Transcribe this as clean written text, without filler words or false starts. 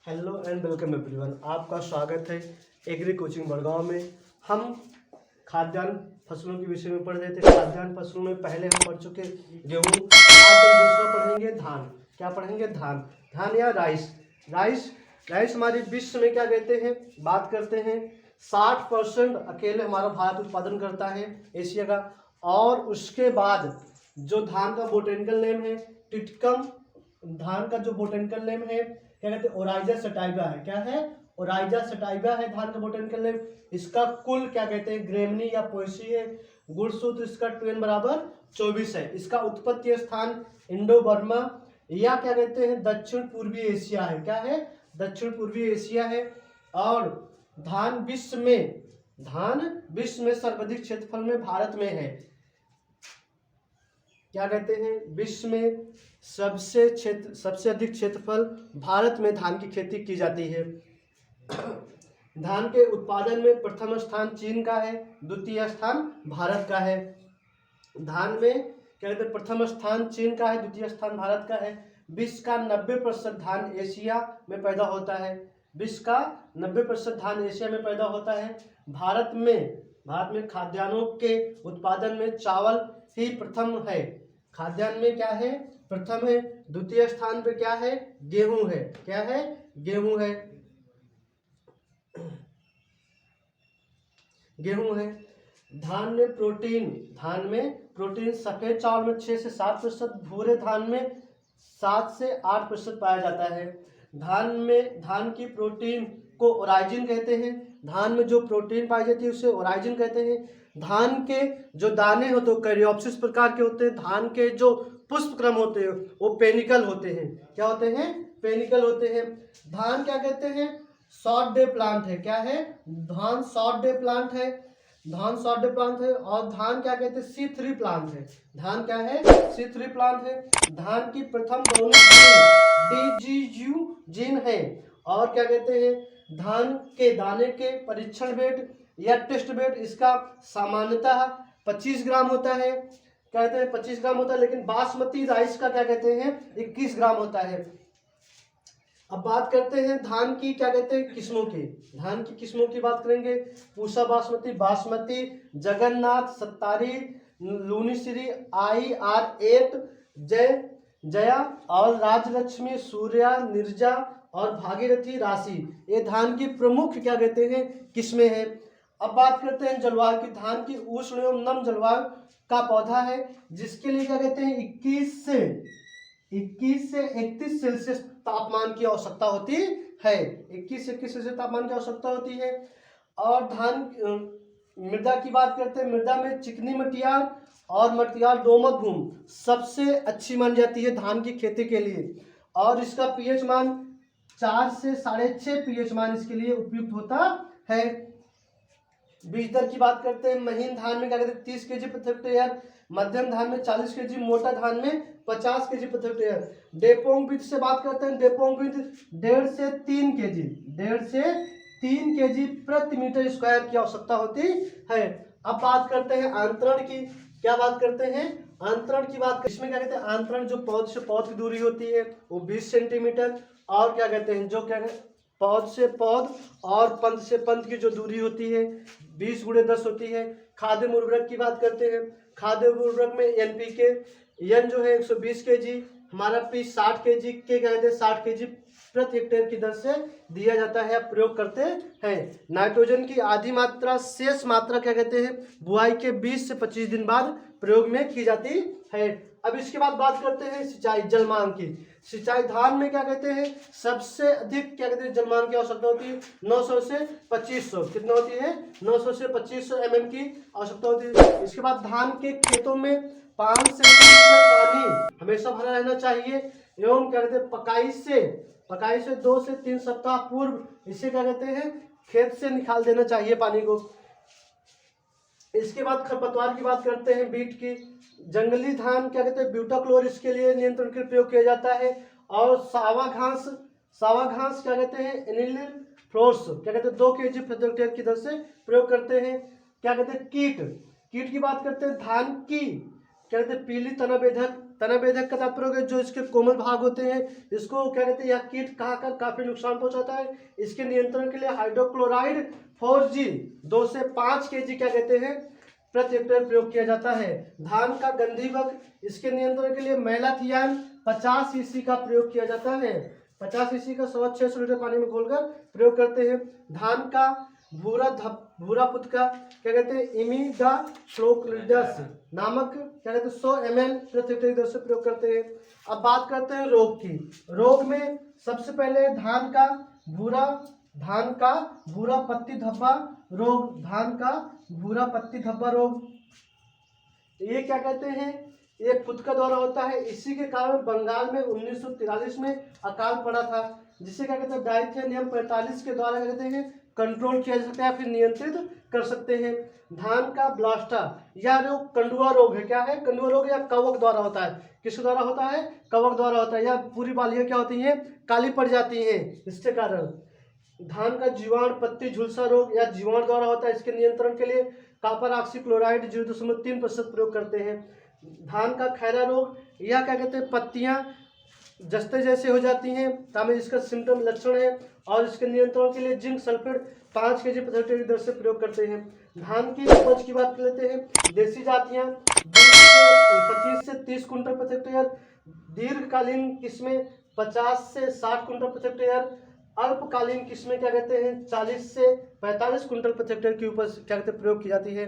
Hello and welcome everyone. आपका स्वागत है एग्री कोचिंग बड़गांव में। हम खाद्यान्न फसलों के विषय में पढ़ रहे थे। खाद्यान्न फसलों में पहले हम पढ़ चुके गेहूँ। आज हम दूसरा पढ़ेंगे धान। क्या पढ़ेंगे? धान। धान या राइस। राइस हमारे विश्व में क्या कहते हैं, बात करते हैं 60% अकेले हमारा भारत उत्पादन करता है एशिया का। और उसके बाद जो धान का बोटेनिकल नेम है टिटकम। धान का जो बोटेनिकल नेम है क्या कहते हैं, ओराइजा सटाइवा है। क्या है? ओराइजा सटाइवा है धान का बोटेनिकल नेम। इसका कुल क्या कहते हैं, ग्रेमनी या पोएसी है। गुणसूत्र इसका 2n बराबर 24 है। इसका उत्पत्ति स्थान इंडो बर्मा या क्या कहते हैं दक्षिण पूर्वी एशिया है। क्या है? दक्षिण पूर्वी एशिया है। और धान विश्व में सर्वाधिक क्षेत्रफल में भारत में है। क्या कहते हैं, विश्व में सबसे अधिक क्षेत्रफल भारत में धान की खेती की जाती है। धान के उत्पादन में प्रथम स्थान चीन का है, द्वितीय स्थान भारत का है। धान में क्या कहते हैं, प्रथम स्थान चीन का है, द्वितीय स्थान भारत का है। विश्व का 90% धान एशिया में पैदा होता है। विश्व का 90% धान एशिया में पैदा होता है। भारत में खाद्यान्नों के उत्पादन में चावल ही प्रथम है। खाद्यान्न में क्या है, प्रथम है। द्वितीय स्थान पे क्या है, गेहूं है। क्या है? गेहूं है। धान में प्रोटीन सफेद चावल में 6 से 7%, भूरे धान में 7 से 8% पाया जाता है। धान की प्रोटीन को ओराइजिन कहते हैं। धान में जो प्रोटीन पाई जाती है उसे ओराइजिन कहते हैं। धान के जो दाने होते हैं कैरियोप्सिस प्रकार के होते हैं। धान के जो पुष्प क्रम होते हैं वो पेनिकल होते हैं। क्या होते हैं? पेनिकल होते हैं। धान क्या कहते हैं, शॉर्ट डे प्लांट है। क्या है? धान शॉर्ट डे प्लांट है। और धान क्या कहते हैं, C3 प्लांट है। धान क्या है? C3 प्लांट है। धान की प्रथम दोनों DGU जीन है। और क्या कहते हैं, धान के दाने के परीक्षण वेट या टेस्ट वेट इसका सामान्यतः 25 ग्राम होता है। कहते हैं 25 ग्राम होता है, लेकिन बासमती राइस का क्या कहते हैं 21 ग्राम होता है। अब बात करते हैं धान की क्या कहते हैं किस्मों की। धान की किस्मों की बात करेंगे। पूसा बासमती, जगन्नाथ, सत्तारी, लूनीश्री, IR8, जया और राजलक्ष्मी, सूर्या, निर्जा और भागीरथी राशि, ये धान की प्रमुख क्या कहते हैं किस्में हैं। अब बात करते हैं जलवायु की। धान की उष्ण एवं नम जलवायु का पौधा है, जिसके लिए क्या कहते हैं 21 से 31 सेल्सियस तापमान की आवश्यकता होती है। 21 से 31 सेल्सियस तापमान की आवश्यकता होती है। और धान मृदा की बात करते हैं। मृदा में चिकनी मटियार और मटियार दोमट भूमि सबसे अच्छी मानी जाती है धान की खेती के लिए। और इसका pH मान 4 से 6.5 pH मान इसके लिए उपयुक्त होता है। बीज दर की बात करते हैं। महीन धान में क्या कहते हैं 30 kg प्रति हेक्टेयर, मध्यम धान में 40 kg, मोटा धान में 50 kg प्रति हेक्टेयर। डेपोंग बीज से बात करते हैं। डेपोंग बीज 1.5 से 3 kg प्रति मीटर स्क्वायर की आवश्यकता होती है। अब बात करते हैं अंतरण की। क्या बात करते हैं? अंतरण की बात। इसमें क्या कहते हैं, अंतरण जो पौध से पौध की दूरी होती है वो 20 सेंटीमीटर। और क्या कहते हैं, जो क्या कहते पौध से पौध और पंत से पंत की जो दूरी होती है 20 × 10 होती है। खाद्य उर्वरक की बात करते हैं। खाद्य उर्वरक में NPK N जो है 120 kg, हमारा P 60 kg के क्या कहते हैं 60 kg प्रति हेक्टेयर की दर से दिया जाता है, प्रयोग करते हैं। नाइट्रोजन की आधी मात्रा शेष मात्रा क्या कहते हैं बुआई के 20 से 25 दिन बाद प्रयोग में की जाती है। अब इसके बाद बात करते हैं सिंचाई जलमान की। सिंचाई धान में क्या कहते हैं सबसे अधिक क्या कहते हैं जलमान की आवश्यकता होती है 900 से 2500। कितना होती है? 900 से 2500 mm की आवश्यकता होती है। इसके बाद धान के खेतों में 5 सेंटीमीटर पानी हमेशा भरा रहना चाहिए। एवं क्या कहते हैं पकाई से 2 से 3 सप्ताह पूर्व इसे क्या कहते हैं खेत से निकाल देना चाहिए पानी को। इसके बाद खरपतवार की बात करते हैं। बीट की जंगली धान क्या कहते हैं ब्यूटाक्लोर इसके लिए नियंत्रण के प्रयोग किया जाता है। और सावा घास क्या कहते हैं एनिलिल फ्लोर्स क्या कहते हैं 2 kg प्रति हेक्टेयर की दर से प्रयोग करते हैं। क्या कहते हैं कीट की बात करते हैं। धान की क्या कहते हैं पीली तना बेधक तना बेधक का तात्पर्य जो इसके कोमल भाग होते हैं, इसको क्या कहते हैं, यह कीट खाकर काफी नुकसान पहुंचाता है। इसके नियंत्रण के लिए हाइड्रोक्लोराइड 4G 2 से 5 kg क्या कहते हैं प्रति हेक्टेयर प्रयोग किया जाता है। धान का गंधीबग, इसके नियंत्रण के लिए मैलाथियान 50 cc का प्रयोग किया जाता है। 50 cc का 600 लीटर पानी में घोलकर प्रयोग करते हैं। धान का भूरा फुदका क्या कहते हैं इमिडाक्लोप्रिडस नामक क्या कहते हैं 100 ml प्रति हेक्टेयर से प्रयोग करते हैं। अब बात करते हैं रोग की। रोग में सबसे पहले धान का भूरा पत्ती धब्बा रोग, धान का भूरा पत्ती धब्बा रोग, ये क्या कहते हैं, ये फुदका द्वारा होता है। इसी के कारण बंगाल में 1943 में अकाल पड़ा था, जिसे क्या कहते हैं डाइथेनियम 45 के द्वारा क्या कहते हैं कंट्रोल किया जा सकता है, फिर नियंत्रित कर सकते हैं। धान का ब्लास्टा, यह रोग कंडुआ रोग है। क्या है, कंडुआ रोग या कवक द्वारा होता है। किसके द्वारा होता है, कवक द्वारा होता है। यह पूरी बालियां क्या होती हैं, काली पड़ जाती हैं इसके कारण। धान का जीवाणु पत्ती झुलसा रोग या जीवाणु द्वारा होता है। इसके नियंत्रण के लिए कॉपर ऑक्सीक्लोराइड 0.3% प्रयोग करते हैं। धान का खैरा रोग, यह क्या कहते हैं पत्तियां जस्ते जैसे हो जाती हैं, ताकि इसका सिम्टम लक्षण है, और इसके नियंत्रण के लिए जिंक सल्फेट 5 kg प्रति हेक्टेयर की दर से प्रयोग करते हैं। धान की उपज की बात कर लेते हैं। देसी जातियां 25 से 30 कुंटल प्रति हेक्टेयर, दीर्घकालीन किस्में 50 से 60 कुंटल प्रति हेक्टेयर, अल्पकालीन किस्में क्या कहते हैं 40 से 45 कुंटल प्रति हेक्टेयर की उपज क्या कहते हैं प्रयोग की जाती है।